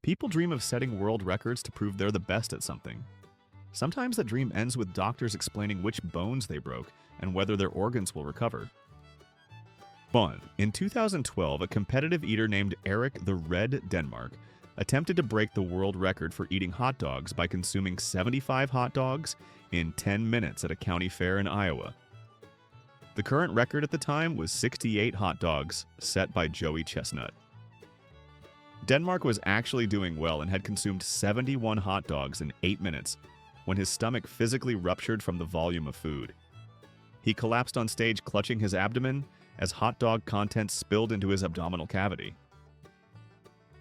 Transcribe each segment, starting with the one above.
People dream of setting world records to prove they're the best at something. Sometimes that dream ends with doctors explaining which bones they broke and whether their organs will recover. 1. In 2012, a competitive eater named Eric the Red Denmark attempted to break the world record for eating hot dogs by consuming 75 hot dogs in 10 minutes at a county fair in Iowa. The current record at the time was 68 hot dogs, set by Joey Chestnut. Denmark was actually doing well and had consumed 71 hot dogs in 8 minutes when his stomach physically ruptured from the volume of food. He collapsed on stage clutching his abdomen as hot dog contents spilled into his abdominal cavity.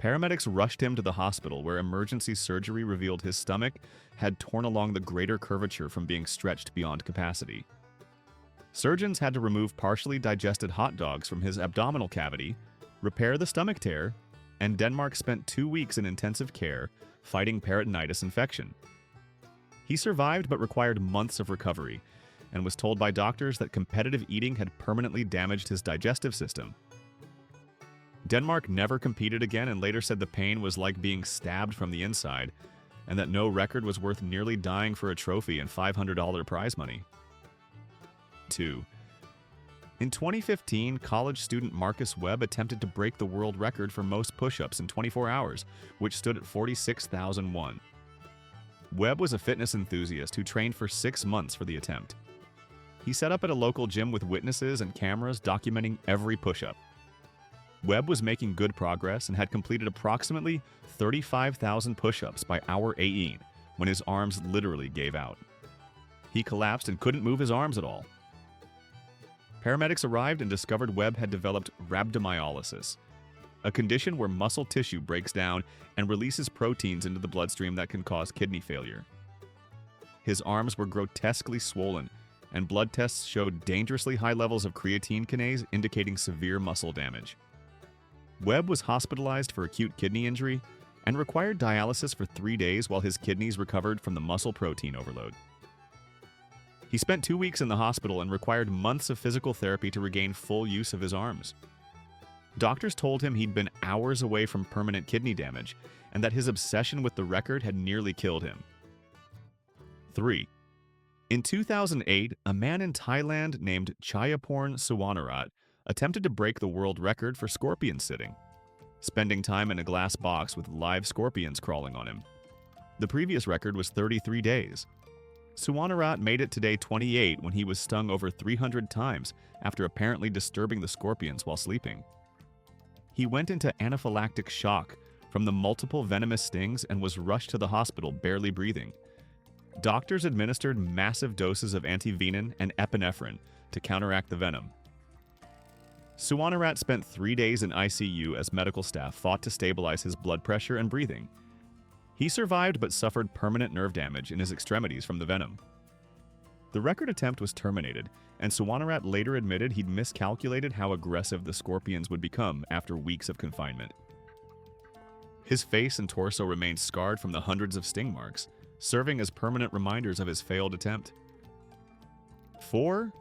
Paramedics rushed him to the hospital where emergency surgery revealed his stomach had torn along the greater curvature from being stretched beyond capacity. Surgeons had to remove partially digested hot dogs from his abdominal cavity, repair the stomach tear, and Denmark spent 2 weeks in intensive care fighting peritonitis infection. He survived but required months of recovery and was told by doctors that competitive eating had permanently damaged his digestive system. Denmark never competed again and later said the pain was like being stabbed from the inside and that no record was worth nearly dying for a trophy and $500 prize money. 2. In 2015, college student Marcus Webb attempted to break the world record for most push-ups in 24 hours, which stood at 46,001. Webb was a fitness enthusiast who trained for 6 months for the attempt. He set up at a local gym with witnesses and cameras documenting every push-up. Webb was making good progress and had completed approximately 35,000 push-ups by hour 18 when his arms literally gave out. He collapsed and couldn't move his arms at all. Paramedics arrived and discovered Webb had developed rhabdomyolysis, a condition where muscle tissue breaks down and releases proteins into the bloodstream that can cause kidney failure. His arms were grotesquely swollen, and blood tests showed dangerously high levels of creatine kinase indicating severe muscle damage. Webb was hospitalized for acute kidney injury and required dialysis for 3 days while his kidneys recovered from the muscle protein overload. He spent 2 weeks in the hospital and required months of physical therapy to regain full use of his arms. Doctors told him he'd been hours away from permanent kidney damage and that his obsession with the record had nearly killed him. 3. In 2008, a man in Thailand named Chayaporn Suwanarat attempted to break the world record for scorpion sitting, spending time in a glass box with live scorpions crawling on him. The previous record was 33 days. Suwanarat made it to day 28 when he was stung over 300 times after apparently disturbing the scorpions while sleeping. He went into anaphylactic shock from the multiple venomous stings and was rushed to the hospital barely breathing. Doctors administered massive doses of antivenin and epinephrine to counteract the venom. Suwanarat spent 3 days in ICU as medical staff fought to stabilize his blood pressure and breathing. He survived but suffered permanent nerve damage in his extremities from the venom. The record attempt was terminated, and Suwanarat later admitted he'd miscalculated how aggressive the scorpions would become after weeks of confinement. His face and torso remained scarred from the hundreds of sting marks, serving as permanent reminders of his failed attempt. 4.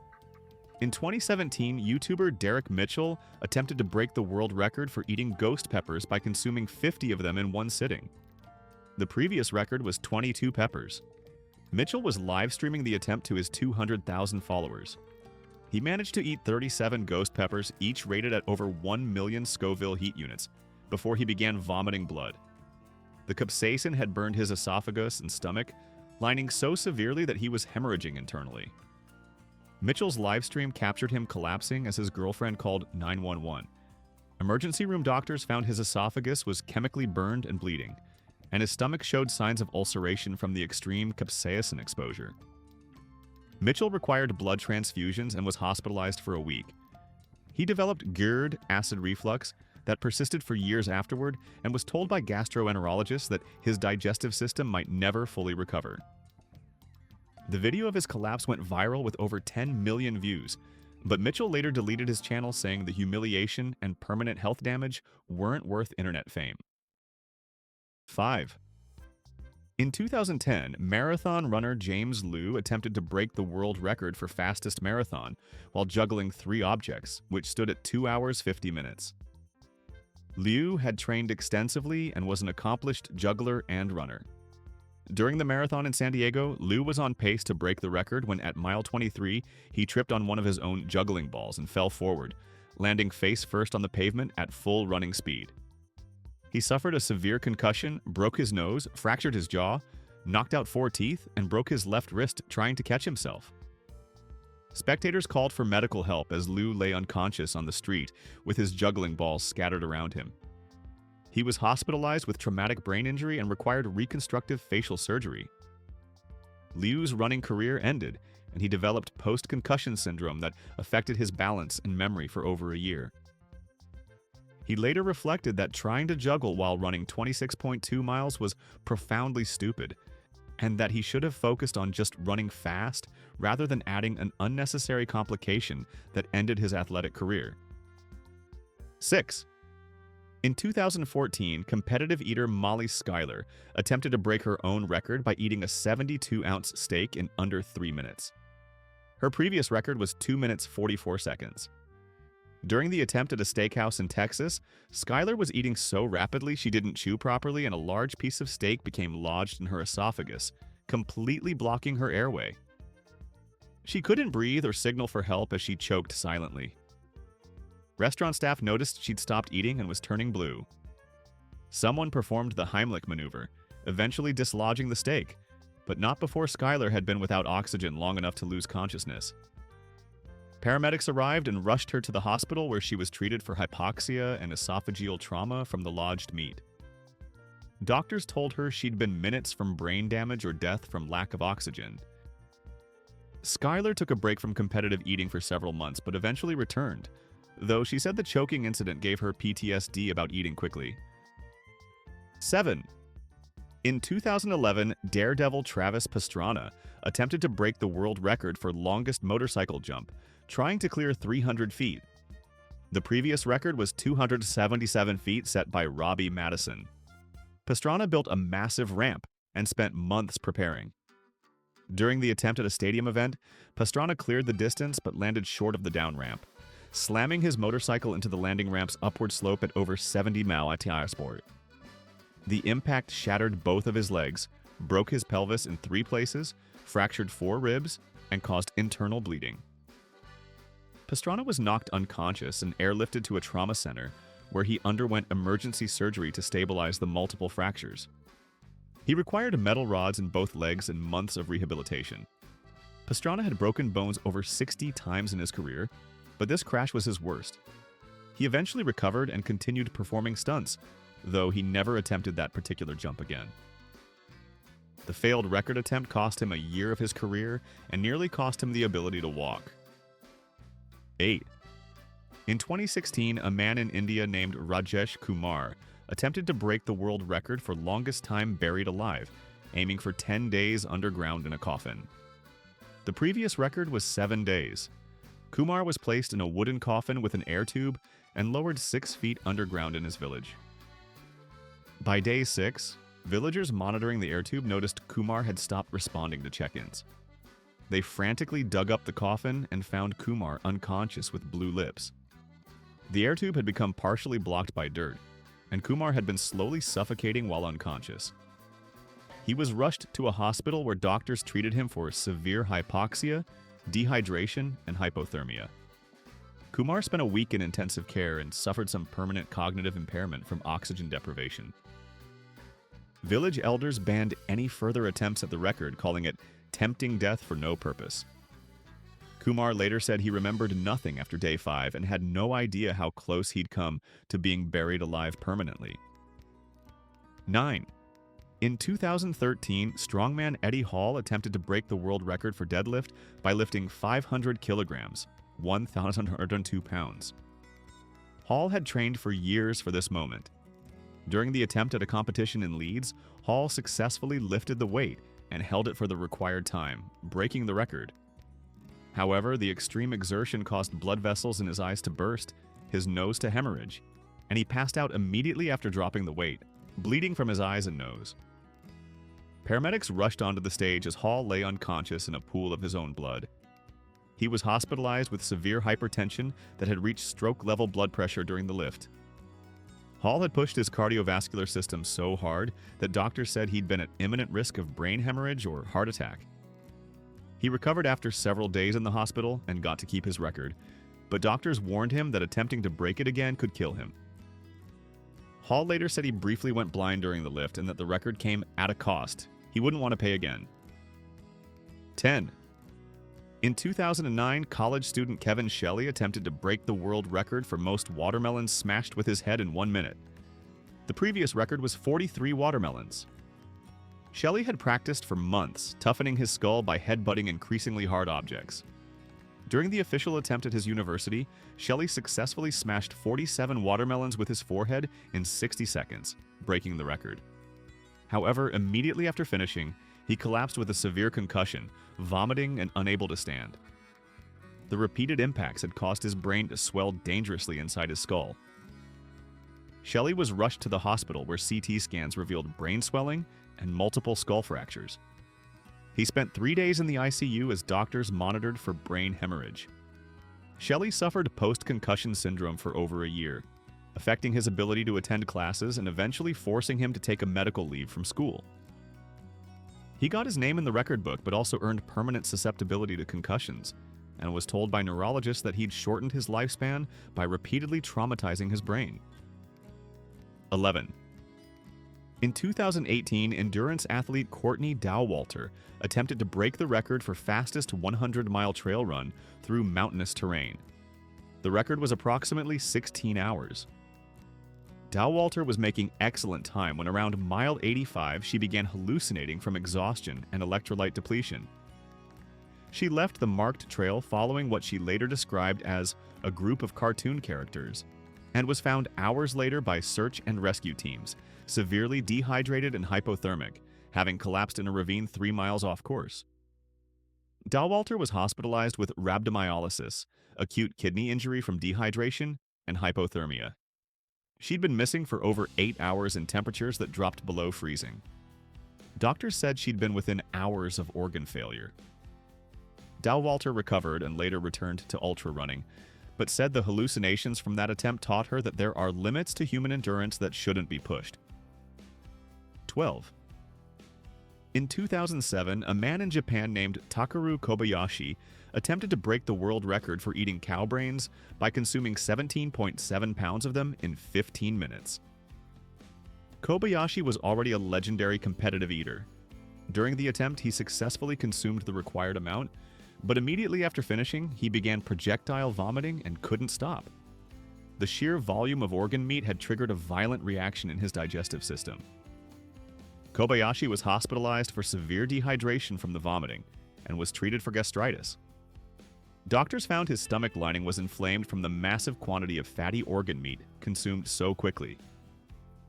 In 2017, YouTuber Derek Mitchell attempted to break the world record for eating ghost peppers by consuming 50 of them in one sitting. The previous record was 22 peppers. Mitchell was live streaming the attempt to his 200,000 followers. He managed to eat 37 ghost peppers, each rated at over 1 million Scoville heat units, before he began vomiting blood. The capsaicin had burned his esophagus and stomach, lining so severely that he was hemorrhaging internally. Mitchell's livestream captured him collapsing as his girlfriend called 911. Emergency room doctors found his esophagus was chemically burned and bleeding, and his stomach showed signs of ulceration from the extreme capsaicin exposure. Mitchell required blood transfusions and was hospitalized for a week. He developed GERD, acid reflux, that persisted for years afterward and was told by gastroenterologists that his digestive system might never fully recover. The video of his collapse went viral with over 10 million views, but Mitchell later deleted his channel saying the humiliation and permanent health damage weren't worth internet fame. 5. In 2010, marathon runner James Liu attempted to break the world record for fastest marathon while juggling 3 objects, which stood at 2 hours 50 minutes. Liu had trained extensively and was an accomplished juggler and runner. During the marathon in San Diego, Liu was on pace to break the record when at mile 23, he tripped on one of his own juggling balls and fell forward, landing face first on the pavement at full running speed. He suffered a severe concussion, broke his nose, fractured his jaw, knocked out 4 teeth, and broke his left wrist trying to catch himself. Spectators called for medical help as Liu lay unconscious on the street with his juggling balls scattered around him. He was hospitalized with traumatic brain injury and required reconstructive facial surgery. Liu's running career ended, and he developed post-concussion syndrome that affected his balance and memory for over a year. He later reflected that trying to juggle while running 26.2 miles was profoundly stupid, and that he should have focused on just running fast rather than adding an unnecessary complication that ended his athletic career. 6. In 2014, competitive eater Molly Schuyler attempted to break her own record by eating a 72-ounce steak in under 3 minutes. Her previous record was 2 minutes 44 seconds. During the attempt at a steakhouse in Texas, Schuyler was eating so rapidly she didn't chew properly and a large piece of steak became lodged in her esophagus, completely blocking her airway. She couldn't breathe or signal for help as she choked silently. Restaurant staff noticed she'd stopped eating and was turning blue. Someone performed the Heimlich maneuver, eventually dislodging the steak, but not before Schuyler had been without oxygen long enough to lose consciousness. Paramedics arrived and rushed her to the hospital where she was treated for hypoxia and esophageal trauma from the lodged meat. Doctors told her she'd been minutes from brain damage or death from lack of oxygen. Schuyler took a break from competitive eating for several months but eventually returned, though she said the choking incident gave her PTSD about eating quickly. 7. In 2011, daredevil Travis Pastrana attempted to break the world record for longest motorcycle jump, trying to clear 300 feet. The previous record was 277 feet set by Robbie Madison. Pastrana built a massive ramp and spent months preparing. During the attempt at a stadium event, Pastrana cleared the distance but landed short of the down ramp, slamming his motorcycle into the landing ramp's upward slope at over 70 mph. The impact shattered both of his legs, broke his pelvis in 3 places, fractured 4 ribs, and caused internal bleeding. Pastrana was knocked unconscious and airlifted to a trauma center, where he underwent emergency surgery to stabilize the multiple fractures. He required metal rods in both legs and months of rehabilitation. Pastrana had broken bones over 60 times in his career, but this crash was his worst. He eventually recovered and continued performing stunts, though he never attempted that particular jump again. The failed record attempt cost him a year of his career and nearly cost him the ability to walk. 8. In 2016, a man in India named Rajesh Kumar attempted to break the world record for longest time buried alive, aiming for 10 days underground in a coffin. The previous record was 7 days. Kumar was placed in a wooden coffin with an air tube and lowered 6 feet underground in his village. By day 6, villagers monitoring the air tube noticed Kumar had stopped responding to check-ins. They frantically dug up the coffin and found Kumar unconscious with blue lips. The air tube had become partially blocked by dirt, and Kumar had been slowly suffocating while unconscious. He was rushed to a hospital where doctors treated him for severe hypoxia, dehydration, and hypothermia. Kumar spent a week in intensive care and suffered some permanent cognitive impairment from oxygen deprivation. Village elders banned any further attempts at the record, calling it tempting death for no purpose. Kumar later said he remembered nothing after day 5 and had no idea how close he'd come to being buried alive permanently. 9. In 2013, strongman Eddie Hall attempted to break the world record for deadlift by lifting 500 kilograms, 1,102 pounds. Hall had trained for years for this moment. During the attempt at a competition in Leeds, Hall successfully lifted the weight and held it for the required time, breaking the record. However, the extreme exertion caused blood vessels in his eyes to burst, his nose to hemorrhage, and he passed out immediately after dropping the weight, bleeding from his eyes and nose. Paramedics rushed onto the stage as Hall lay unconscious in a pool of his own blood. He was hospitalized with severe hypertension that had reached stroke-level blood pressure during the lift. Hall had pushed his cardiovascular system so hard that doctors said he'd been at imminent risk of brain hemorrhage or heart attack. He recovered after several days in the hospital and got to keep his record, but doctors warned him that attempting to break it again could kill him. Hall later said he briefly went blind during the lift and that the record came at a cost. He wouldn't want to pay again. 10. In 2009, college student Kevin Shelley attempted to break the world record for most watermelons smashed with his head in 1 minute. The previous record was 43 watermelons. Shelley had practiced for months, toughening his skull by headbutting increasingly hard objects. During the official attempt at his university, Shelley successfully smashed 47 watermelons with his forehead in 60 seconds, breaking the record. However, immediately after finishing, he collapsed with a severe concussion, vomiting and unable to stand. The repeated impacts had caused his brain to swell dangerously inside his skull. Shelley was rushed to the hospital where CT scans revealed brain swelling and multiple skull fractures. He spent 3 days in the ICU as doctors monitored for brain hemorrhage. Shelley suffered post-concussion syndrome for over a year, affecting his ability to attend classes and eventually forcing him to take a medical leave from school. He got his name in the record book but also earned permanent susceptibility to concussions and was told by neurologists that he'd shortened his lifespan by repeatedly traumatizing his brain. 11. In 2018, endurance athlete Courtney Dauwalter attempted to break the record for fastest 100-mile trail run through mountainous terrain. The record was approximately 16 hours. Dauwalter was making excellent time when around mile 85 she began hallucinating from exhaustion and electrolyte depletion. She left the marked trail following what she later described as a group of cartoon characters and was found hours later by search and rescue teams, severely dehydrated and hypothermic, having collapsed in a ravine 3 miles off course. Dauwalter was hospitalized with rhabdomyolysis, acute kidney injury from dehydration, and hypothermia. She'd been missing for over 8 hours in temperatures that dropped below freezing. Doctors said she'd been within hours of organ failure. Dauwalter recovered and later returned to ultra running, but said the hallucinations from that attempt taught her that there are limits to human endurance that shouldn't be pushed. 12. In 2007, a man in Japan named Takeru Kobayashi attempted to break the world record for eating cow brains by consuming 17.7 pounds of them in 15 minutes. Kobayashi was already a legendary competitive eater. During the attempt, he successfully consumed the required amount, but immediately after finishing, he began projectile vomiting and couldn't stop. The sheer volume of organ meat had triggered a violent reaction in his digestive system. Kobayashi was hospitalized for severe dehydration from the vomiting and was treated for gastritis. Doctors found his stomach lining was inflamed from the massive quantity of fatty organ meat consumed so quickly.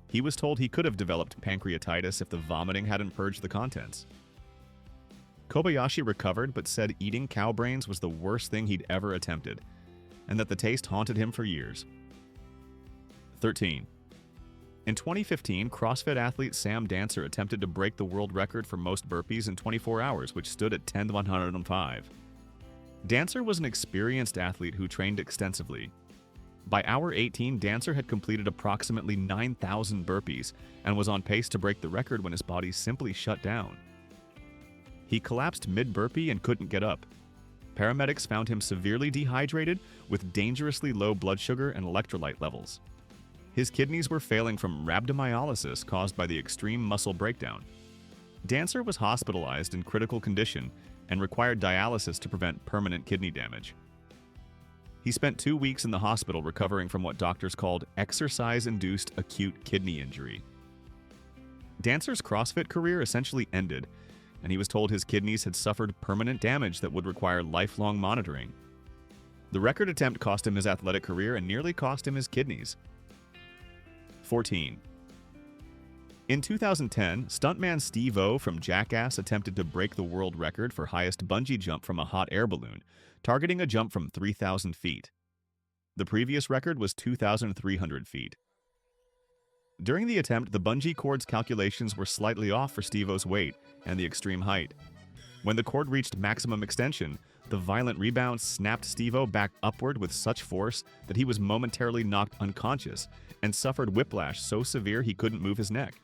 He was told he could have developed pancreatitis if the vomiting hadn't purged the contents. Kobayashi recovered but said eating cow brains was the worst thing he'd ever attempted, and that the taste haunted him for years. 13. In 2015, CrossFit athlete Sam Dancer attempted to break the world record for most burpees in 24 hours, which stood at 10,105. Dancer was an experienced athlete who trained extensively. By hour 18, Dancer had completed approximately 9,000 burpees and was on pace to break the record when his body simply shut down. He collapsed mid-burpee and couldn't get up. Paramedics found him severely dehydrated with dangerously low blood sugar and electrolyte levels. His kidneys were failing from rhabdomyolysis caused by the extreme muscle breakdown. Dancer was hospitalized in critical condition and required dialysis to prevent permanent kidney damage. He spent 2 weeks in the hospital recovering from what doctors called exercise-induced acute kidney injury. Dancer's CrossFit career essentially ended, and he was told his kidneys had suffered permanent damage that would require lifelong monitoring. The record attempt cost him his athletic career and nearly cost him his kidneys. 14. In 2010, stuntman Steve-O from Jackass attempted to break the world record for highest bungee jump from a hot air balloon, targeting a jump from 3,000 feet. The previous record was 2,300 feet. During the attempt, the bungee cord's calculations were slightly off for Steve-O's weight and the extreme height. When the cord reached maximum extension, the violent rebound snapped Steve-O back upward with such force that he was momentarily knocked unconscious and suffered whiplash so severe he couldn't move his neck.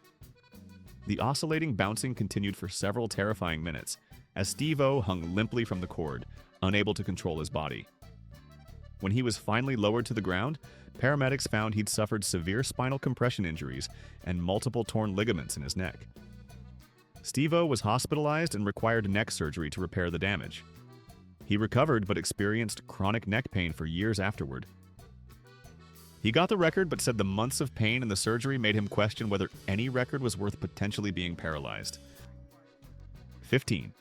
The oscillating bouncing continued for several terrifying minutes, as Steve-O hung limply from the cord, unable to control his body. When he was finally lowered to the ground, paramedics found he'd suffered severe spinal compression injuries and multiple torn ligaments in his neck. Steve-O was hospitalized and required neck surgery to repair the damage. He recovered but experienced chronic neck pain for years afterward. He got the record but said the months of pain and the surgery made him question whether any record was worth potentially being paralyzed. 15.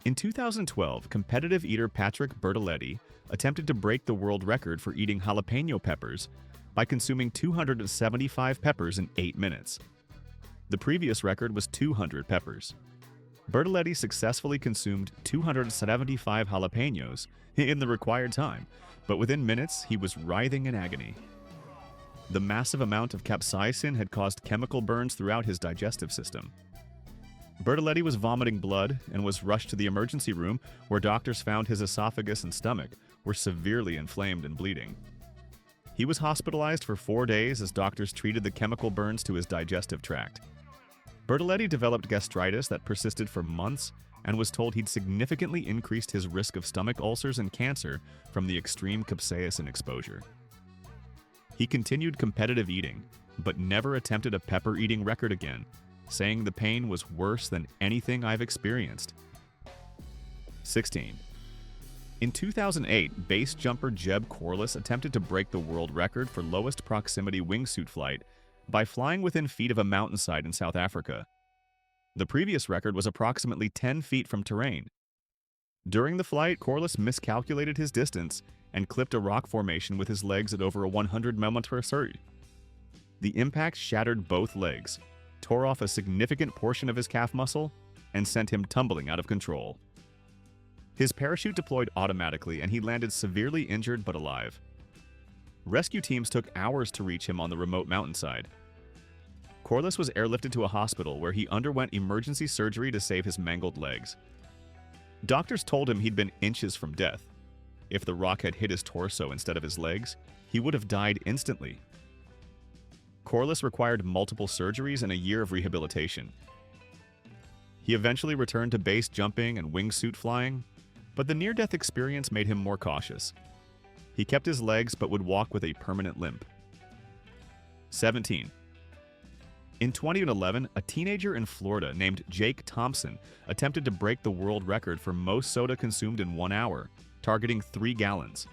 In 2012, competitive eater Patrick Bertoletti attempted to break the world record for eating jalapeno peppers by consuming 275 peppers in 8 minutes. The previous record was 200 peppers. Bertoletti successfully consumed 275 jalapenos in the required time, but within minutes he was writhing in agony. The massive amount of capsaicin had caused chemical burns throughout his digestive system. Bertoletti was vomiting blood and was rushed to the emergency room, where doctors found his esophagus and stomach were severely inflamed and bleeding. He was hospitalized for 4 days as doctors treated the chemical burns to his digestive tract. Bertoletti developed gastritis that persisted for months and was told he'd significantly increased his risk of stomach ulcers and cancer from the extreme capsaicin exposure. He continued competitive eating, but never attempted a pepper eating record again, saying the pain was worse than anything I've experienced. 16. In 2008, base jumper Jeb Corliss attempted to break the world record for lowest proximity wingsuit flight by flying within feet of a mountainside in South Africa. The previous record was approximately 10 feet from terrain. During the flight, Corliss miscalculated his distance and clipped a rock formation with his legs at over a 100 mph. The impact shattered both legs, tore off a significant portion of his calf muscle, and sent him tumbling out of control. His parachute deployed automatically and he landed severely injured but alive. Rescue teams took hours to reach him on the remote mountainside. Corliss was airlifted to a hospital where he underwent emergency surgery to save his mangled legs. Doctors told him he'd been inches from death. If the rock had hit his torso instead of his legs, he would have died instantly. Corliss required multiple surgeries and a year of rehabilitation. He eventually returned to base jumping and wingsuit flying, but the near-death experience made him more cautious. He kept his legs but would walk with a permanent limp. 17. In 2011, a teenager in Florida named Jake Thompson attempted to break the world record for most soda consumed in 1 hour, targeting 3 gallons.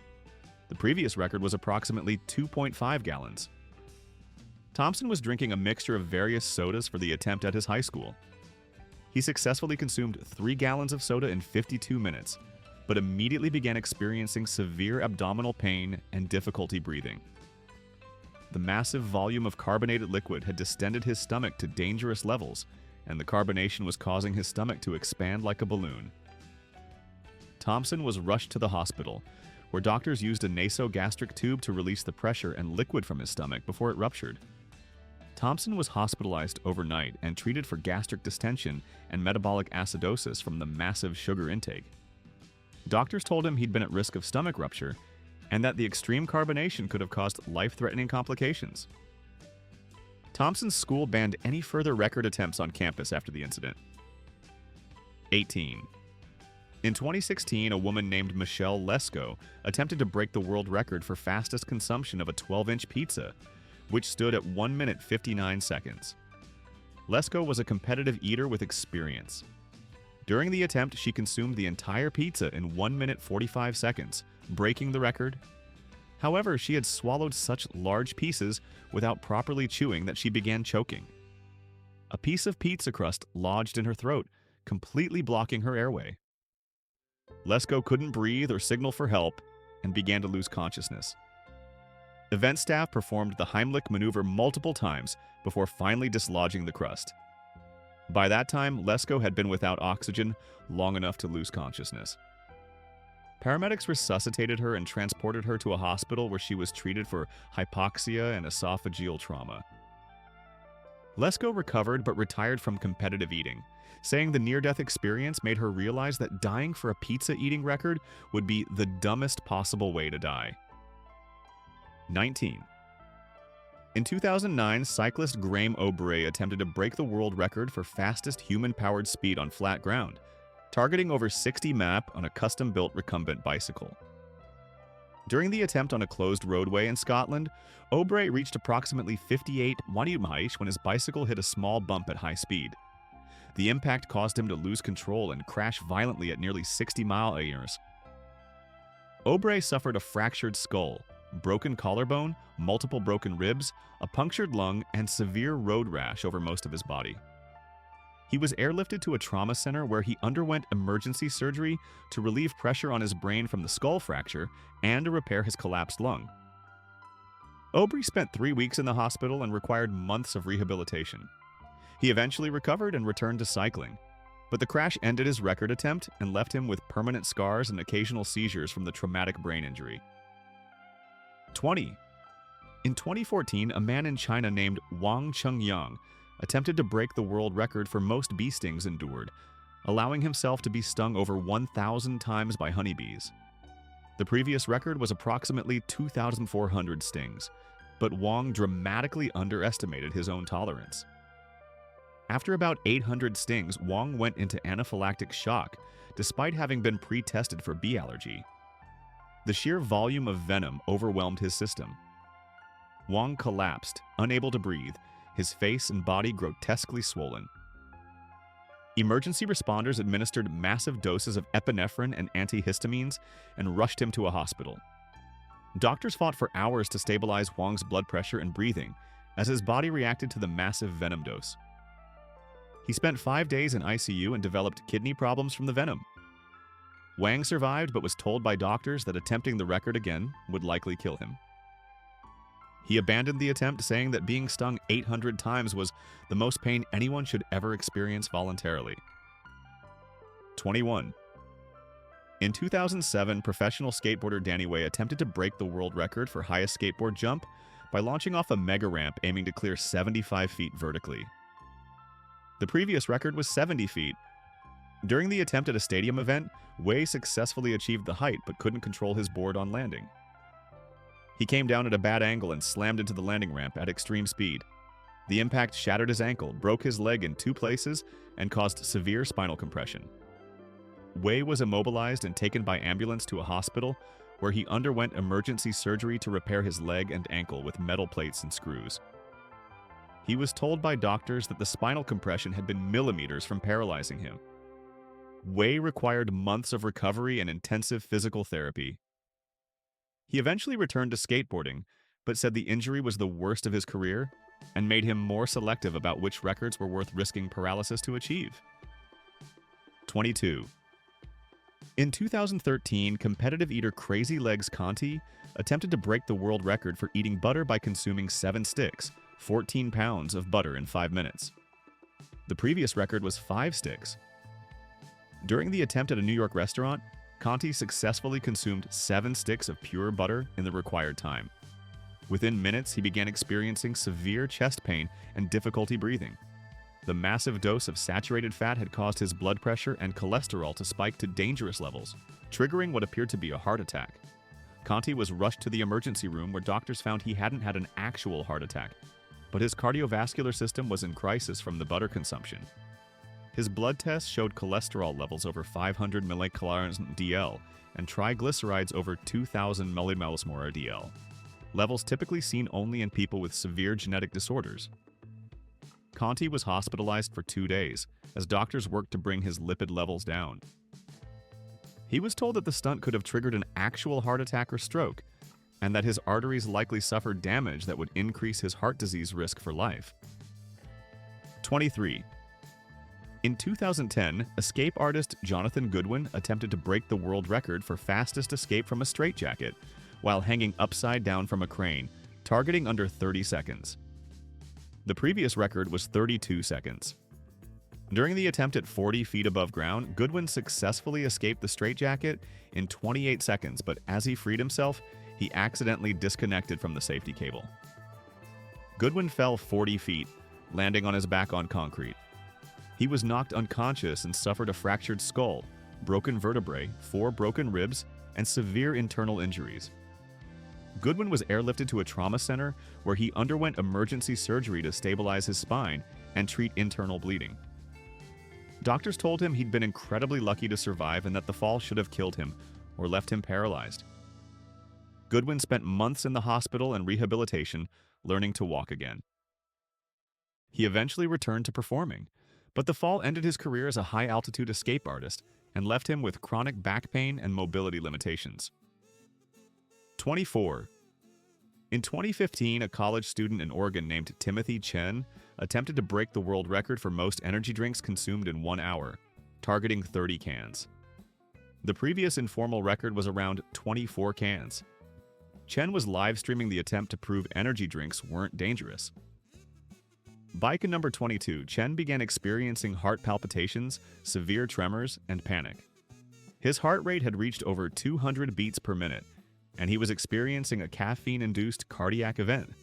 The previous record was approximately 2.5 gallons. Thompson was drinking a mixture of various sodas for the attempt at his high school. He successfully consumed 3 gallons of soda in 52 minutes, but immediately began experiencing severe abdominal pain and difficulty breathing. The massive volume of carbonated liquid had distended his stomach to dangerous levels, and the carbonation was causing his stomach to expand like a balloon. Thompson was rushed to the hospital, where doctors used a nasogastric tube to release the pressure and liquid from his stomach before it ruptured. Thompson was hospitalized overnight and treated for gastric distension and metabolic acidosis from the massive sugar intake. Doctors told him he'd been at risk of stomach rupture and that the extreme carbonation could have caused life-threatening complications. Thompson's school banned any further record attempts on campus after the incident. 18. In 2016, a woman named Michelle Lesko attempted to break the world record for fastest consumption of a 12-inch pizza, which stood at 1 minute 59 seconds. Lesko was a competitive eater with experience. During the attempt, she consumed the entire pizza in 1 minute 45 seconds, breaking the record. However, she had swallowed such large pieces without properly chewing that she began choking. A piece of pizza crust lodged in her throat, completely blocking her airway. Lesko couldn't breathe or signal for help and began to lose consciousness. Event staff performed the Heimlich maneuver multiple times before finally dislodging the crust. By that time, Lesko had been without oxygen long enough to lose consciousness. Paramedics resuscitated her and transported her to a hospital where she was treated for hypoxia and esophageal trauma. Lesko recovered but retired from competitive eating, saying the near-death experience made her realize that dying for a pizza eating record would be the dumbest possible way to die. 19. In 2009, cyclist Graham O'Bray attempted to break the world record for fastest human-powered speed on flat ground, targeting over 60 mph on a custom-built recumbent bicycle. During the attempt on a closed roadway in Scotland, O'Bray reached approximately 58 mph when his bicycle hit a small bump at high speed. The impact caused him to lose control and crash violently at nearly 60 mph. O'Bray suffered a fractured skull, broken collarbone, multiple broken ribs, a punctured lung, and severe road rash over most of his body. He was airlifted to a trauma center where he underwent emergency surgery to relieve pressure on his brain from the skull fracture and to repair his collapsed lung. O'Bray spent 3 weeks in the hospital and required months of rehabilitation. He eventually recovered and returned to cycling, but the crash ended his record attempt and left him with permanent scars and occasional seizures from the traumatic brain injury. 20. In 2014, a man in China named Wang Chengyang attempted to break the world record for most bee stings endured, allowing himself to be stung over 1,000 times by honeybees. The previous record was approximately 2,400 stings, but Wang dramatically underestimated his own tolerance. After about 800 stings, Wang went into anaphylactic shock, despite having been pre-tested for bee allergy. The sheer volume of venom overwhelmed his system. Wang collapsed, unable to breathe, his face and body grotesquely swollen. Emergency responders administered massive doses of epinephrine and antihistamines and rushed him to a hospital. Doctors fought for hours to stabilize Wang's blood pressure and breathing as his body reacted to the massive venom dose. He spent 5 days in ICU and developed kidney problems from the venom. Wang survived but was told by doctors that attempting the record again would likely kill him. He abandoned the attempt, saying that being stung 800 times was the most pain anyone should ever experience voluntarily. 21. In 2007, professional skateboarder Danny Way attempted to break the world record for highest skateboard jump by launching off a mega ramp aiming to clear 75 feet vertically. The previous record was 70 feet. During the attempt at a stadium event, Way successfully achieved the height but couldn't control his board on landing. He came down at a bad angle and slammed into the landing ramp at extreme speed. The impact shattered his ankle, broke his leg in 2 places, and caused severe spinal compression. Way was immobilized and taken by ambulance to a hospital where he underwent emergency surgery to repair his leg and ankle with metal plates and screws. He was told by doctors that the spinal compression had been millimeters from paralyzing him. Way required months of recovery and intensive physical therapy. He eventually returned to skateboarding, but said the injury was the worst of his career and made him more selective about which records were worth risking paralysis to achieve. 22. In 2013, competitive eater Crazy Legs Conti attempted to break the world record for eating butter by consuming 7 sticks, 14 pounds of butter in 5 minutes. The previous record was 5 sticks. During the attempt at a New York restaurant, Conti successfully consumed 7 sticks of pure butter in the required time. Within minutes, he began experiencing severe chest pain and difficulty breathing. The massive dose of saturated fat had caused his blood pressure and cholesterol to spike to dangerous levels, triggering what appeared to be a heart attack. Conti was rushed to the emergency room where doctors found he hadn't had an actual heart attack, but his cardiovascular system was in crisis from the butter consumption. His blood tests showed cholesterol levels over 500 mg/dl and triglycerides over 2,000 mmol/dl, levels typically seen only in people with severe genetic disorders. Conti was hospitalized for 2 days as doctors worked to bring his lipid levels down. He was told that the stunt could have triggered an actual heart attack or stroke, and that his arteries likely suffered damage that would increase his heart disease risk for life. 23. In 2010, escape artist Jonathan Goodwin attempted to break the world record for fastest escape from a straitjacket while hanging upside down from a crane, targeting under 30 seconds. The previous record was 32 seconds. During the attempt at 40 feet above ground, Goodwin successfully escaped the straitjacket in 28 seconds, but as he freed himself, he accidentally disconnected from the safety cable. Goodwin fell 40 feet, landing on his back on concrete. He was knocked unconscious and suffered a fractured skull, broken vertebrae, 4 broken ribs, and severe internal injuries. Goodwin was airlifted to a trauma center where he underwent emergency surgery to stabilize his spine and treat internal bleeding. Doctors told him he'd been incredibly lucky to survive and that the fall should have killed him or left him paralyzed. Goodwin spent months in the hospital and rehabilitation, learning to walk again. He eventually returned to performing, but the fall ended his career as a high-altitude escape artist and left him with chronic back pain and mobility limitations. 24. In 2015, a college student in Oregon named Timothy Chen attempted to break the world record for most energy drinks consumed in 1 hour, targeting 30 cans. The previous informal record was around 24 cans. Chen was live-streaming the attempt to prove energy drinks weren't dangerous. By number 22, Chen began experiencing heart palpitations, severe tremors, and panic. His heart rate had reached over 200 beats per minute, and he was experiencing a caffeine-induced cardiac event.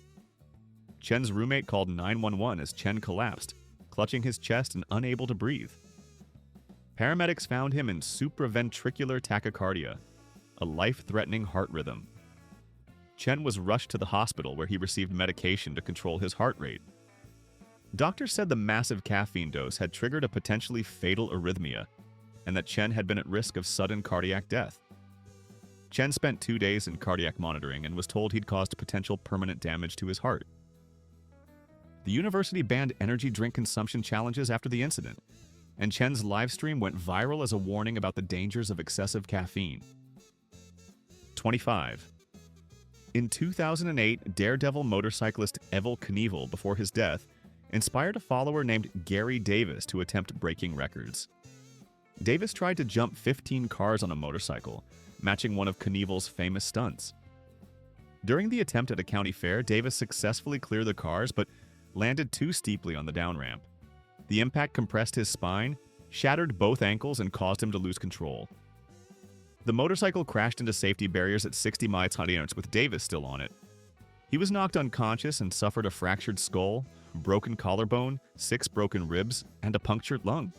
Chen's roommate called 911 as Chen collapsed, clutching his chest and unable to breathe. Paramedics found him in supraventricular tachycardia, a life-threatening heart rhythm. Chen was rushed to the hospital where he received medication to control his heart rate. Doctors said the massive caffeine dose had triggered a potentially fatal arrhythmia, and that Chen had been at risk of sudden cardiac death. Chen spent 2 days in cardiac monitoring and was told he'd caused potential permanent damage to his heart. The university banned energy drink consumption challenges after the incident, and Chen's livestream went viral as a warning about the dangers of excessive caffeine. 25. In 2008, daredevil motorcyclist Evel Knievel, before his death, inspired a follower named Gary Davis to attempt breaking records. Davis tried to jump 15 cars on a motorcycle, matching one of Knievel's famous stunts. During the attempt at a county fair, Davis successfully cleared the cars but landed too steeply on the down ramp. The impact compressed his spine, shattered both ankles, and caused him to lose control. The motorcycle crashed into safety barriers at 60 miles per hour with Davis still on it. He was knocked unconscious and suffered a fractured skull, broken collarbone, 6 broken ribs, and a punctured lung.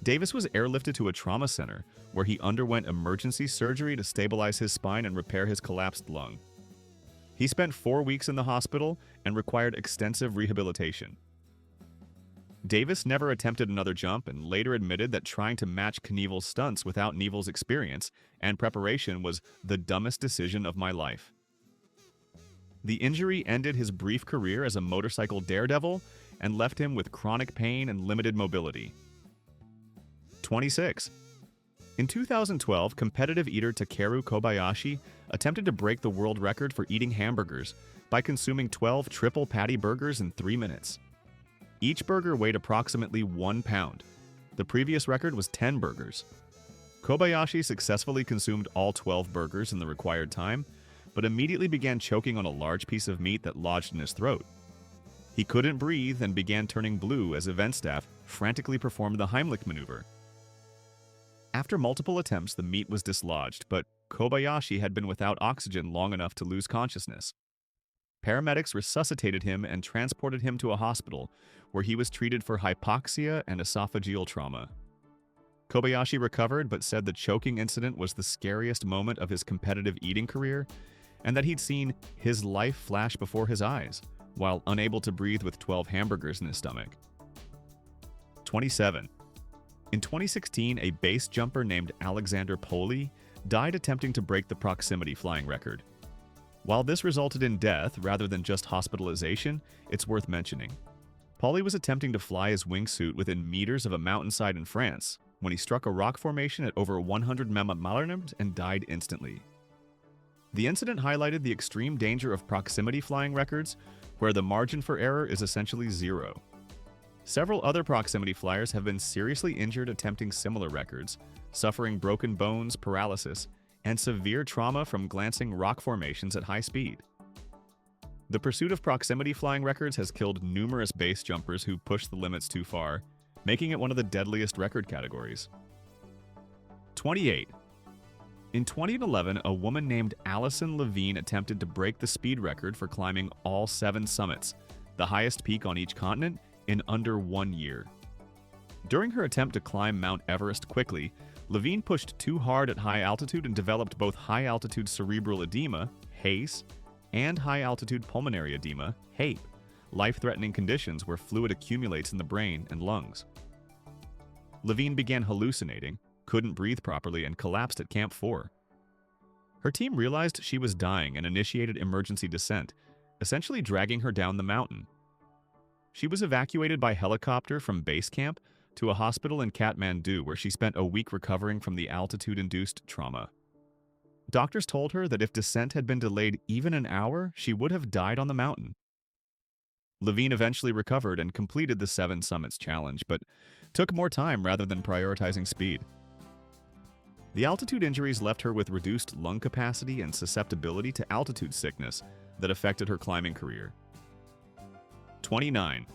Davis was airlifted to a trauma center where he underwent emergency surgery to stabilize his spine and repair his collapsed lung. He spent 4 weeks in the hospital and required extensive rehabilitation. Davis never attempted another jump and later admitted that trying to match Knievel's stunts without Knievel's experience and preparation was the dumbest decision of my life. The injury ended his brief career as a motorcycle daredevil and left him with chronic pain and limited mobility. 26. In 2012, competitive eater Takeru Kobayashi attempted to break the world record for eating hamburgers by consuming 12 triple patty burgers in 3 minutes. Each burger weighed approximately 1 pound. The previous record was 10 burgers. Kobayashi successfully consumed all 12 burgers in the required time, but immediately began choking on a large piece of meat that lodged in his throat. He couldn't breathe and began turning blue as event staff frantically performed the Heimlich maneuver. After multiple attempts, the meat was dislodged, but Kobayashi had been without oxygen long enough to lose consciousness. Paramedics resuscitated him and transported him to a hospital, where he was treated for hypoxia and esophageal trauma. Kobayashi recovered but said the choking incident was the scariest moment of his competitive eating career, and that he'd seen his life flash before his eyes, while unable to breathe with 12 hamburgers in his stomach. 27. In 2016, a base jumper named Alexander Poli died attempting to break the proximity flying record. While this resulted in death rather than just hospitalization, it's worth mentioning. Poli was attempting to fly his wingsuit within meters of a mountainside in France when he struck a rock formation at over 100 mph and died instantly. The incident highlighted the extreme danger of proximity flying records, where the margin for error is essentially zero. Several other proximity flyers have been seriously injured attempting similar records, suffering broken bones, paralysis, and severe trauma from glancing rock formations at high speed. The pursuit of proximity flying records has killed numerous base jumpers who pushed the limits too far, making it one of the deadliest record categories. 28. In 2011, a woman named Allison Levine attempted to break the speed record for climbing all 7 summits, the highest peak on each continent, in under 1 year. During her attempt to climb Mount Everest quickly, Levine pushed too hard at high altitude and developed both high-altitude cerebral edema, HACE, and high-altitude pulmonary edema, HAPE, life-threatening conditions where fluid accumulates in the brain and lungs. Levine began hallucinating, couldn't breathe properly, and collapsed at Camp 4. Her team realized she was dying and initiated emergency descent, essentially dragging her down the mountain. She was evacuated by helicopter from base camp to a hospital in Kathmandu, where she spent a week recovering from the altitude-induced trauma. Doctors told her that if descent had been delayed even an hour, she would have died on the mountain. Levine eventually recovered and completed the 7 Summits Challenge, but took more time rather than prioritizing speed. The altitude injuries left her with reduced lung capacity and susceptibility to altitude sickness that affected her climbing career. 29.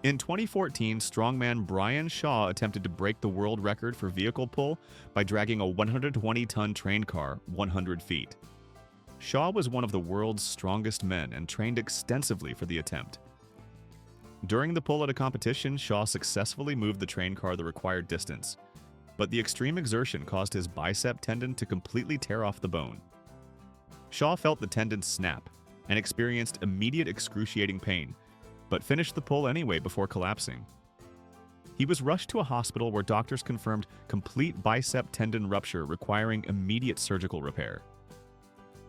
In 2014, strongman Brian Shaw attempted to break the world record for vehicle pull by dragging a 120-ton train car 100 feet. Shaw was one of the world's strongest men and trained extensively for the attempt. During the pull at a competition, Shaw successfully moved the train car the required distance, but the extreme exertion caused his bicep tendon to completely tear off the bone. Shaw felt the tendon snap and experienced immediate excruciating pain, but finished the pull anyway before collapsing. He was rushed to a hospital where doctors confirmed complete bicep tendon rupture requiring immediate surgical repair.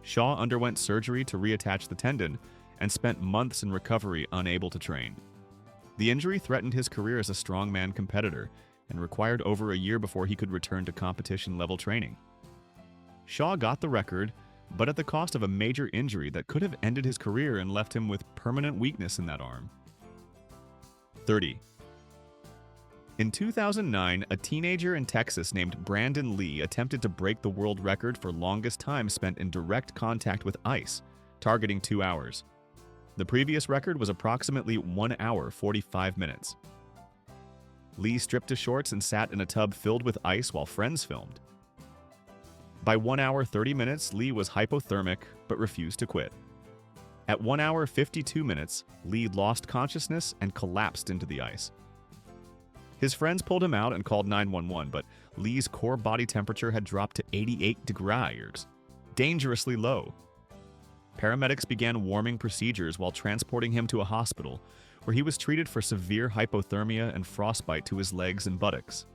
Shaw underwent surgery to reattach the tendon and spent months in recovery, unable to train. The injury threatened his career as a strongman competitor and required over a year before he could return to competition-level training. Shaw got the record, but at the cost of a major injury that could have ended his career and left him with permanent weakness in that arm. 30. In 2009, a teenager in Texas named Brandon Lee attempted to break the world record for longest time spent in direct contact with ice, targeting 2 hours. The previous record was approximately 1 hour, 45 minutes. Lee stripped his shorts and sat in a tub filled with ice while friends filmed. By 1 hour 30 minutes, Lee was hypothermic but refused to quit. At 1 hour 52 minutes, Lee lost consciousness and collapsed into the ice. His friends pulled him out and called 911, but Lee's core body temperature had dropped to 88 degrees, dangerously low. Paramedics began warming procedures while transporting him to a hospital, where he was treated for severe hypothermia and frostbite to his legs and buttocks.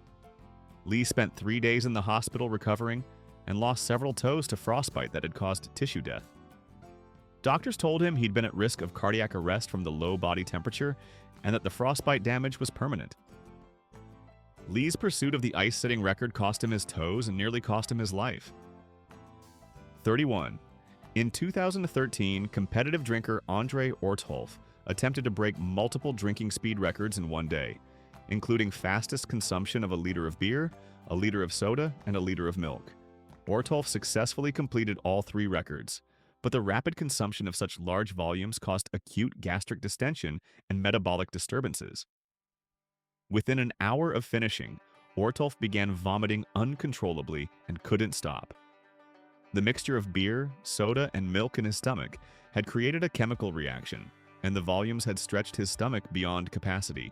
Lee spent 3 days in the hospital recovering and lost several toes to frostbite that had caused tissue death. Doctors told him he'd been at risk of cardiac arrest from the low body temperature and that the frostbite damage was permanent. Lee's pursuit of the ice-sitting record cost him his toes and nearly cost him his life. 31. In 2013, competitive drinker Andrei Ortolf attempted to break multiple drinking speed records in one day, including fastest consumption of a liter of beer, a liter of soda, and a liter of milk. Ortolf successfully completed all 3 records, but the rapid consumption of such large volumes caused acute gastric distension and metabolic disturbances. Within an hour of finishing, Ortolf began vomiting uncontrollably and couldn't stop. The mixture of beer, soda, and milk in his stomach had created a chemical reaction, and the volumes had stretched his stomach beyond capacity.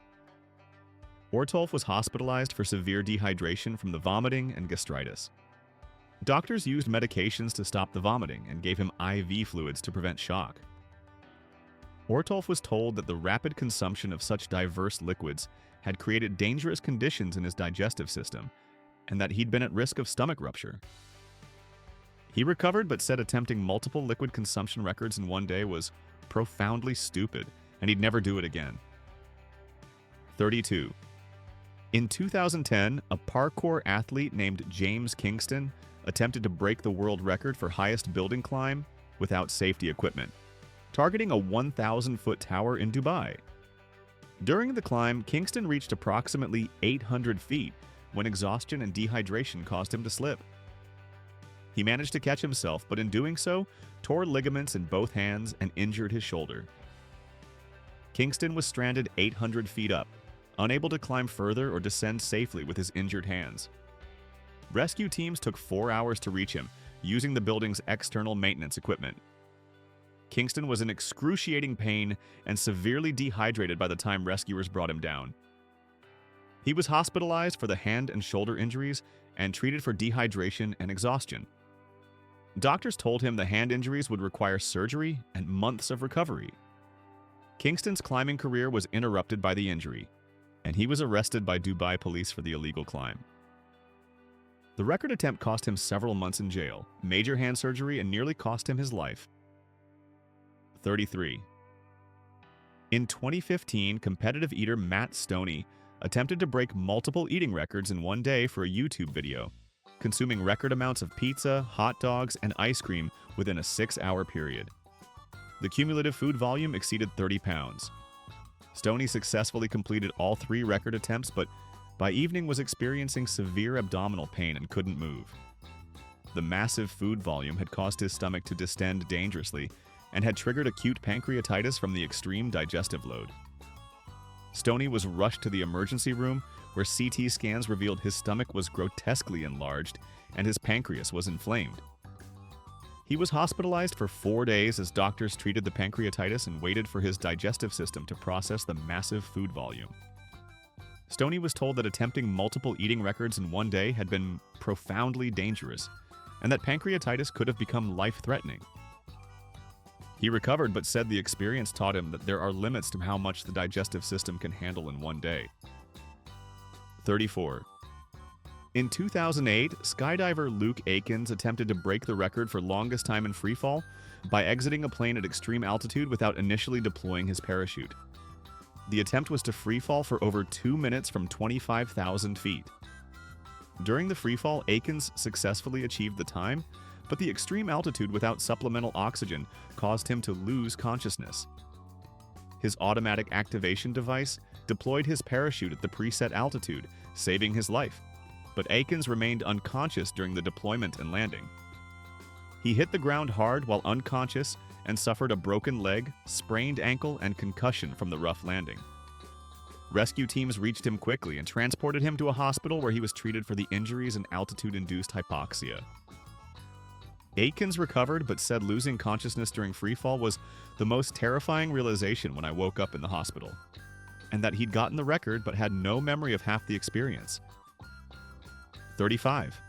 Ortolf was hospitalized for severe dehydration from the vomiting and gastritis. Doctors used medications to stop the vomiting and gave him IV fluids to prevent shock. Ortolf was told that the rapid consumption of such diverse liquids had created dangerous conditions in his digestive system, and that he'd been at risk of stomach rupture. He recovered but said attempting multiple liquid consumption records in one day was profoundly stupid, and he'd never do it again. 32. In 2010, a parkour athlete named James Kingston attempted to break the world record for highest building climb without safety equipment, targeting a 1,000-foot tower in Dubai. During the climb, Kingston reached approximately 800 feet when exhaustion and dehydration caused him to slip. He managed to catch himself, but in doing so, tore ligaments in both hands and injured his shoulder. Kingston was stranded 800 feet up, unable to climb further or descend safely with his injured hands. Rescue teams took 4 hours to reach him, using the building's external maintenance equipment. Kingston was in excruciating pain and severely dehydrated by the time rescuers brought him down. He was hospitalized for the hand and shoulder injuries and treated for dehydration and exhaustion. Doctors told him the hand injuries would require surgery and months of recovery. Kingston's climbing career was interrupted by the injury, and he was arrested by Dubai police for the illegal climb. The record attempt cost him several months in jail, major hand surgery, and nearly cost him his life. 33. In 2015, competitive eater Matt Stoney attempted to break multiple eating records in one day for a YouTube video, consuming record amounts of pizza, hot dogs, and ice cream within a 6-hour period. The cumulative food volume exceeded 30 pounds. Stoney successfully completed all 3 record attempts, but by evening was experiencing severe abdominal pain and couldn't move. The massive food volume had caused his stomach to distend dangerously and had triggered acute pancreatitis from the extreme digestive load. Stoney was rushed to the emergency room, where CT scans revealed his stomach was grotesquely enlarged and his pancreas was inflamed. He was hospitalized for 4 days as doctors treated the pancreatitis and waited for his digestive system to process the massive food volume. Stoney was told that attempting multiple eating records in one day had been profoundly dangerous, and that pancreatitis could have become life-threatening. He recovered but said the experience taught him that there are limits to how much the digestive system can handle in one day. 34. In 2008, skydiver Luke Aikens attempted to break the record for longest time in freefall by exiting a plane at extreme altitude without initially deploying his parachute. The attempt was to freefall for over 2 minutes from 25,000 feet. During the freefall, Aikens successfully achieved the time, but the extreme altitude without supplemental oxygen caused him to lose consciousness. His automatic activation device deployed his parachute at the preset altitude, saving his life, but Aikens remained unconscious during the deployment and landing. He hit the ground hard while unconscious and suffered a broken leg, sprained ankle, and concussion from the rough landing. Rescue teams reached him quickly and transported him to a hospital where he was treated for the injuries and altitude-induced hypoxia. Aikens recovered but said losing consciousness during freefall was the most terrifying realization when I woke up in the hospital, and that he'd gotten the record but had no memory of half the experience. 35.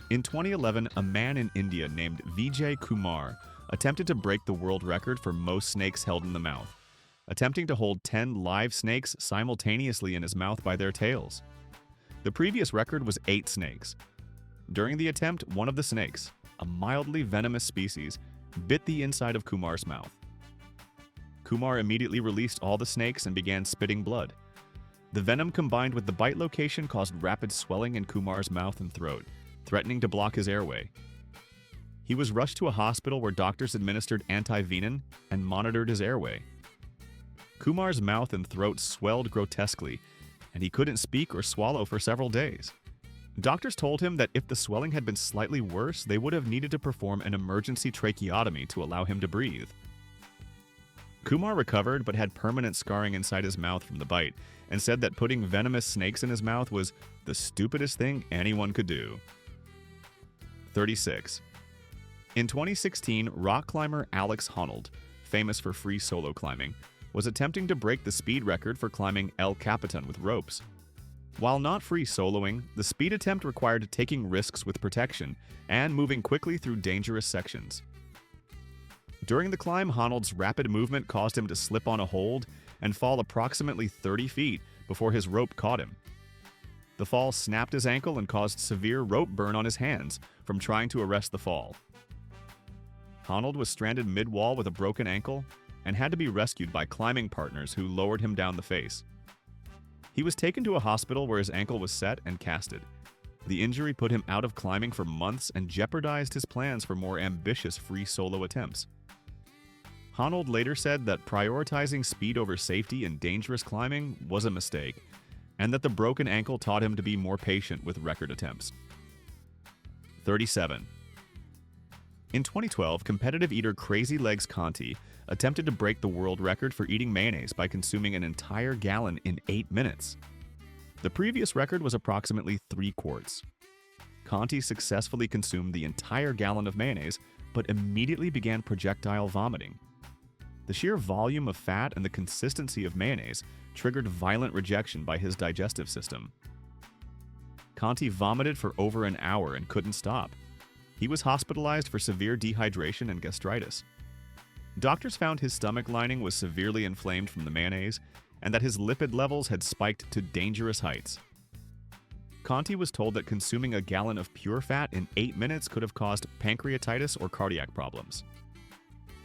In 2011, a man in India named Vijay Kumar attempted to break the world record for most snakes held in the mouth, attempting to hold 10 live snakes simultaneously in his mouth by their tails. The previous record was 8 snakes. During the attempt, one of the snakes, a mildly venomous species, bit the inside of Kumar's mouth. Kumar immediately released all the snakes and began spitting blood. The venom combined with the bite location caused rapid swelling in Kumar's mouth and throat, threatening to block his airway. He was rushed to a hospital where doctors administered antivenin and monitored his airway. Kumar's mouth and throat swelled grotesquely, and he couldn't speak or swallow for several days. Doctors told him that if the swelling had been slightly worse, they would have needed to perform an emergency tracheotomy to allow him to breathe. Kumar recovered but had permanent scarring inside his mouth from the bite and said that putting venomous snakes in his mouth was the stupidest thing anyone could do. 36. In 2016, rock climber Alex Honnold, famous for free solo climbing, was attempting to break the speed record for climbing El Capitan with ropes. While not free soloing, the speed attempt required taking risks with protection and moving quickly through dangerous sections. During the climb, Honnold's rapid movement caused him to slip on a hold and fall approximately 30 feet before his rope caught him. The fall snapped his ankle and caused severe rope burn on his hands from trying to arrest the fall. Honnold was stranded mid-wall with a broken ankle and had to be rescued by climbing partners who lowered him down the face. He was taken to a hospital where his ankle was set and casted. The injury put him out of climbing for months and jeopardized his plans for more ambitious free solo attempts. Honnold later said that prioritizing speed over safety in dangerous climbing was a mistake, and that the broken ankle taught him to be more patient with record attempts. 37. In 2012, competitive eater Crazy Legs Conti attempted to break the world record for eating mayonnaise by consuming an entire gallon in 8 minutes. The previous record was approximately 3 quarts. Conti successfully consumed the entire gallon of mayonnaise, but immediately began projectile vomiting, The sheer volume of fat and the consistency of mayonnaise triggered violent rejection by his digestive system. Conti vomited for over an hour and couldn't stop. He was hospitalized for severe dehydration and gastritis. Doctors found his stomach lining was severely inflamed from the mayonnaise and that his lipid levels had spiked to dangerous heights. Conti was told that consuming a gallon of pure fat in 8 minutes could have caused pancreatitis or cardiac problems.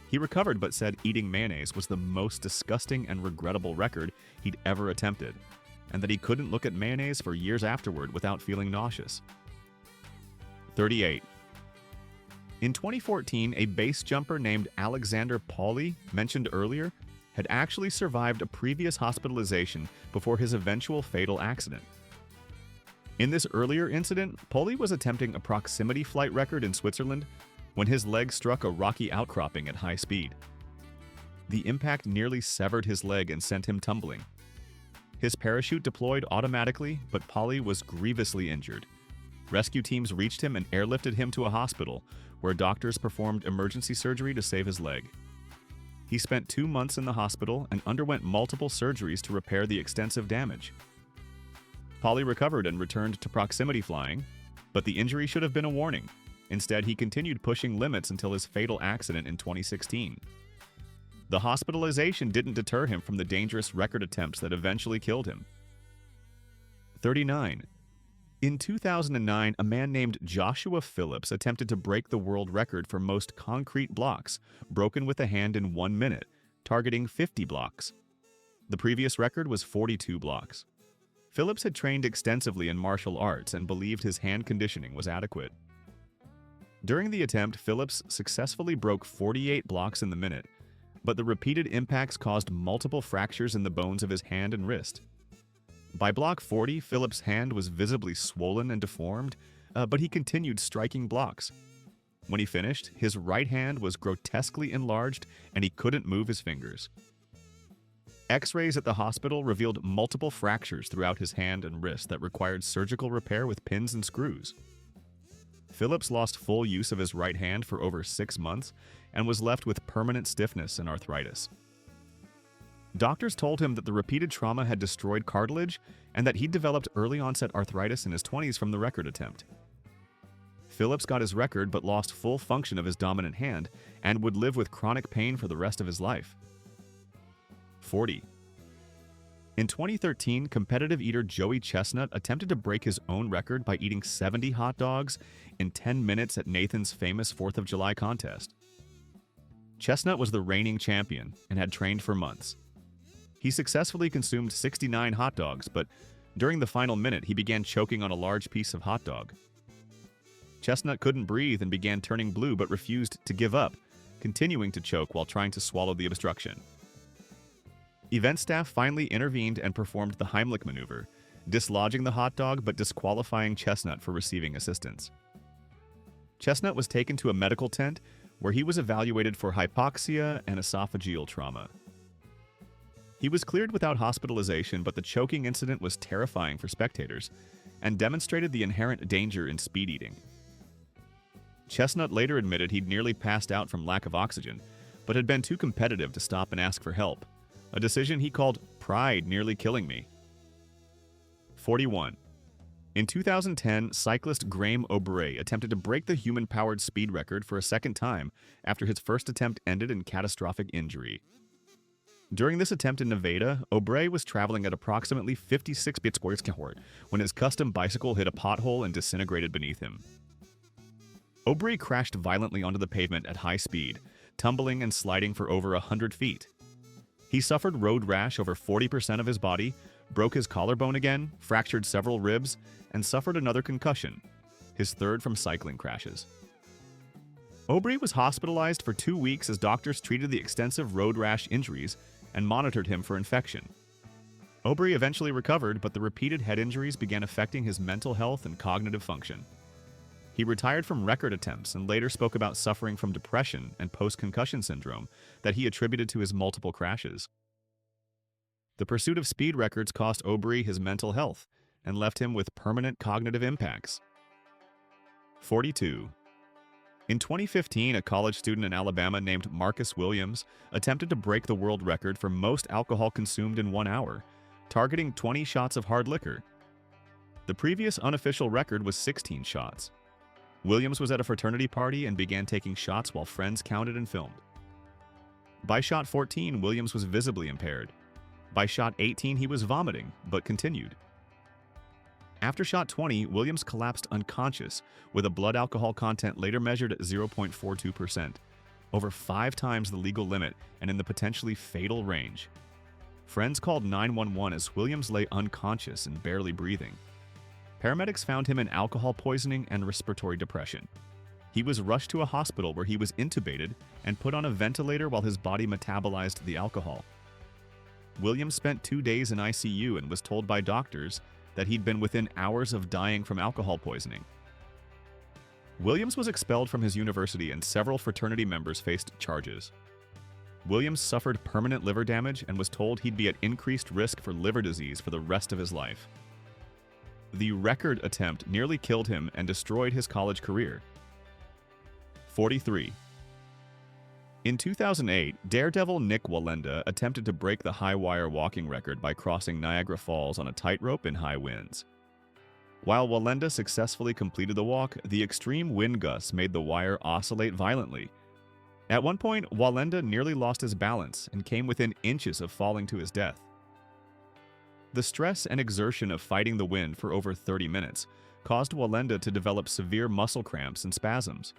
He recovered but said eating mayonnaise was the most disgusting and regrettable record he'd ever attempted, and that he couldn't look at mayonnaise for years afterward without feeling nauseous. 38. In 2014, a base jumper named Alexander Pauly, mentioned earlier, had actually survived a previous hospitalization before his eventual fatal accident. In this earlier incident, Pauly was attempting a proximity flight record in Switzerland when his leg struck a rocky outcropping at high speed. The impact nearly severed his leg and sent him tumbling. His parachute deployed automatically, but Pauly was grievously injured. Rescue teams reached him and airlifted him to a hospital, where doctors performed emergency surgery to save his leg. He spent 2 months in the hospital and underwent multiple surgeries to repair the extensive damage. Pauly recovered and returned to proximity flying, but the injury should have been a warning. Instead, he continued pushing limits until his fatal accident in 2016. The hospitalization didn't deter him from the dangerous record attempts that eventually killed him. 39. In 2009, a man named Joshua Phillips attempted to break the world record for most concrete blocks, broken with a hand in 1 minute, targeting 50 blocks. The previous record was 42 blocks. Phillips had trained extensively in martial arts and believed his hand conditioning was adequate. During the attempt, Phillips successfully broke 48 blocks in the minute, but the repeated impacts caused multiple fractures in the bones of his hand and wrist. By block 40, Phillips' hand was visibly swollen and deformed, but he continued striking blocks. When he finished, his right hand was grotesquely enlarged and he couldn't move his fingers. X-rays at the hospital revealed multiple fractures throughout his hand and wrist that required surgical repair with pins and screws. Phillips lost full use of his right hand for over 6 months and was left with permanent stiffness and arthritis. Doctors told him that the repeated trauma had destroyed cartilage and that he'd developed early-onset arthritis in his 20s from the record attempt. Phillips got his record but lost full function of his dominant hand and would live with chronic pain for the rest of his life. 40. In 2013, competitive eater Joey Chestnut attempted to break his own record by eating 70 hot dogs in 10 minutes at Nathan's famous 4th of July contest. Chestnut was the reigning champion and had trained for months. He successfully consumed 69 hot dogs, but during the final minute, he began choking on a large piece of hot dog. Chestnut couldn't breathe and began turning blue but refused to give up, continuing to choke while trying to swallow the obstruction. Event staff finally intervened and performed the Heimlich maneuver, dislodging the hot dog but disqualifying Chestnut for receiving assistance. Chestnut was taken to a medical tent where he was evaluated for hypoxia and esophageal trauma. He was cleared without hospitalization, but the choking incident was terrifying for spectators and demonstrated the inherent danger in speed eating. Chestnut later admitted he'd nearly passed out from lack of oxygen, but had been too competitive to stop and ask for help, a decision he called "pride nearly killing me." 41. In 2010, cyclist Graham O'Bray attempted to break the human-powered speed record for a second time after his first attempt ended in catastrophic injury. During this attempt in Nevada, O'Bray was traveling at approximately 56 km/h when his custom bicycle hit a pothole and disintegrated beneath him. O'Bray crashed violently onto the pavement at high speed, tumbling and sliding for over 100 feet. He suffered road rash over 40% of his body, broke his collarbone again, fractured several ribs, and suffered another concussion, his third from cycling crashes. O'Bray was hospitalized for 2 weeks as doctors treated the extensive road rash injuries and monitored him for infection. O'Bray eventually recovered, but the repeated head injuries began affecting his mental health and cognitive function. He retired from record attempts and later spoke about suffering from depression and post-concussion syndrome that he attributed to his multiple crashes. The pursuit of speed records cost O'Bray his mental health and left him with permanent cognitive impacts. 42. In 2015, a college student in Alabama named Marcus Williams attempted to break the world record for most alcohol consumed in 1 hour, targeting 20 shots of hard liquor. The previous unofficial record was 16 shots. Williams was at a fraternity party and began taking shots while friends counted and filmed. By shot 14, Williams was visibly impaired. By shot 18, he was vomiting, but continued. After shot 20, Williams collapsed unconscious, with a blood alcohol content later measured at 0.42%, over 5 times the legal limit and in the potentially fatal range. Friends called 911 as Williams lay unconscious and barely breathing. Paramedics found him in alcohol poisoning and respiratory depression. He was rushed to a hospital where he was intubated and put on a ventilator while his body metabolized the alcohol. Williams spent 2 days in ICU and was told by doctors that he'd been within hours of dying from alcohol poisoning. Williams was expelled from his university and several fraternity members faced charges. Williams suffered permanent liver damage and was told he'd be at increased risk for liver disease for the rest of his life. The record attempt nearly killed him and destroyed his college career. 43. In 2008, daredevil Nick Wallenda attempted to break the high-wire walking record by crossing Niagara Falls on a tightrope in high winds. While Wallenda successfully completed the walk, the extreme wind gusts made the wire oscillate violently. At one point, Wallenda nearly lost his balance and came within inches of falling to his death. The stress and exertion of fighting the wind for over 30 minutes caused Wallenda to develop severe muscle cramps and spasms.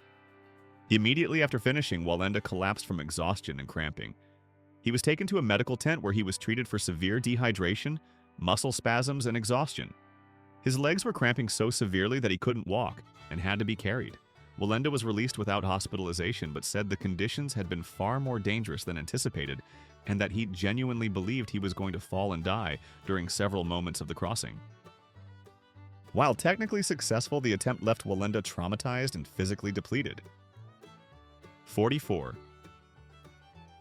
Immediately after finishing, Wallenda collapsed from exhaustion and cramping. He was taken to a medical tent where he was treated for severe dehydration, muscle spasms, and exhaustion. His legs were cramping so severely that he couldn't walk and had to be carried. Wallenda was released without hospitalization but said the conditions had been far more dangerous than anticipated and that he genuinely believed he was going to fall and die during several moments of the crossing. While technically successful, the attempt left Wallenda traumatized and physically depleted. 44.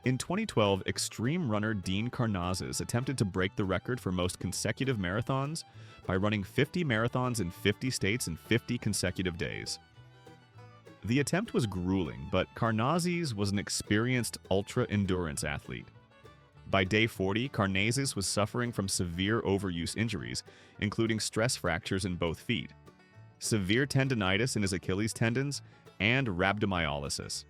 In 2012, extreme runner Dean Karnazes attempted to break the record for most consecutive marathons by running 50 marathons in 50 states in 50 consecutive days. The attempt was grueling, but Karnazes was an experienced ultra-endurance athlete. By day 40, Karnazes was suffering from severe overuse injuries, including stress fractures in both feet, severe tendinitis in his Achilles tendons, and rhabdomyolysis.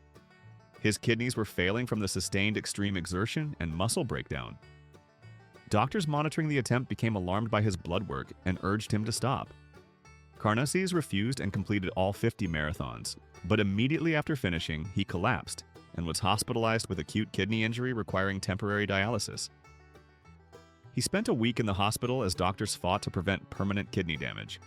His kidneys were failing from the sustained extreme exertion and muscle breakdown. Doctors monitoring the attempt became alarmed by his blood work and urged him to stop. Karnazes refused and completed all 50 marathons, but immediately after finishing, he collapsed and was hospitalized with acute kidney injury requiring temporary dialysis. He spent a week in the hospital as doctors fought to prevent permanent kidney damage.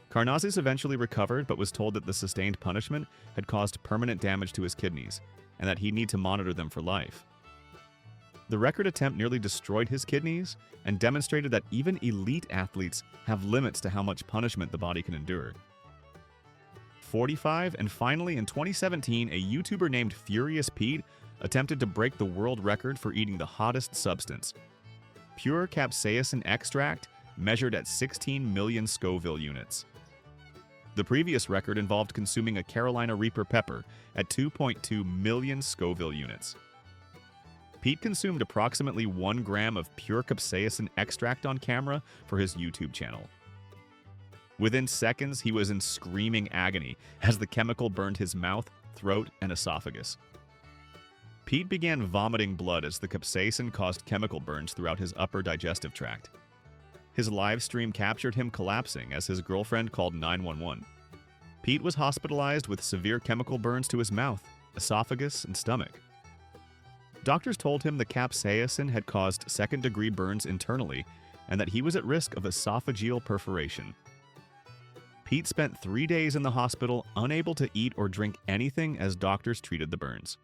Karnazes eventually recovered but was told that the sustained punishment had caused permanent damage to his kidneys and that he'd need to monitor them for life. The record attempt nearly destroyed his kidneys and demonstrated that even elite athletes have limits to how much punishment the body can endure. 45, and finally in 2017, a YouTuber named Furious Pete attempted to break the world record for eating the hottest substance. Pure capsaicin extract measured at 16 million Scoville units. The previous record involved consuming a Carolina Reaper pepper at 2.2 million Scoville units. Pete consumed approximately 1 gram of pure capsaicin extract on camera for his YouTube channel. Within seconds, he was in screaming agony as the chemical burned his mouth, throat, and esophagus. Pete began vomiting blood as the capsaicin caused chemical burns throughout his upper digestive tract. His live stream captured him collapsing as his girlfriend called 911. Pete was hospitalized with severe chemical burns to his mouth, esophagus, and stomach. Doctors told him the capsaicin had caused second-degree burns internally and that he was at risk of esophageal perforation. Pete spent 3 days in the hospital, unable to eat or drink anything as doctors treated the burns.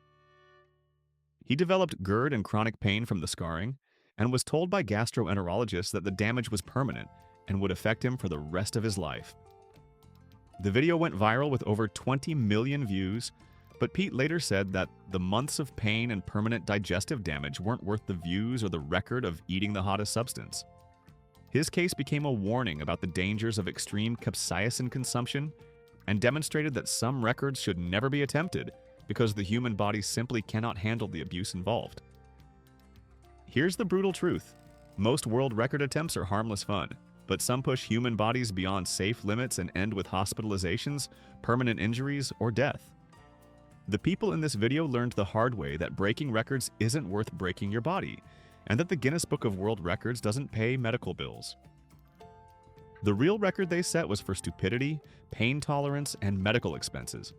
He developed GERD and chronic pain from the scarring, and was told by gastroenterologists that the damage was permanent and would affect him for the rest of his life. The video went viral with over 20 million views, but Pete later said that the months of pain and permanent digestive damage weren't worth the views or the record of eating the hottest substance. His case became a warning about the dangers of extreme capsaicin consumption and demonstrated that some records should never be attempted because the human body simply cannot handle the abuse involved. Here's the brutal truth. Most world record attempts are harmless fun, but some push human bodies beyond safe limits and end with hospitalizations, permanent injuries, or death. The people in this video learned the hard way that breaking records isn't worth breaking your body, and that the Guinness Book of World Records doesn't pay medical bills. The real record they set was for stupidity, pain tolerance, and medical expenses.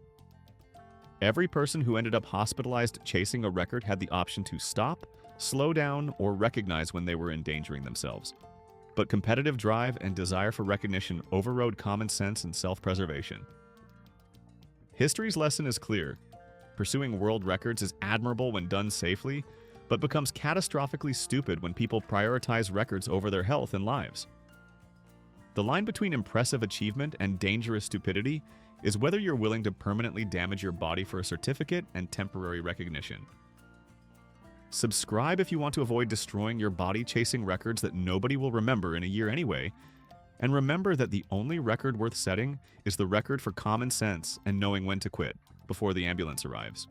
Every person who ended up hospitalized chasing a record had the option to stop, slow down, or recognize when they were endangering themselves. But competitive drive and desire for recognition overrode common sense and self-preservation. History's lesson is clear. Pursuing world records is admirable when done safely, but becomes catastrophically stupid when people prioritize records over their health and lives. The line between impressive achievement and dangerous stupidity is whether you're willing to permanently damage your body for a certificate and temporary recognition. Subscribe if you want to avoid destroying your body chasing records that nobody will remember in a year anyway, and remember that the only record worth setting is the record for common sense and knowing when to quit before the ambulance arrives.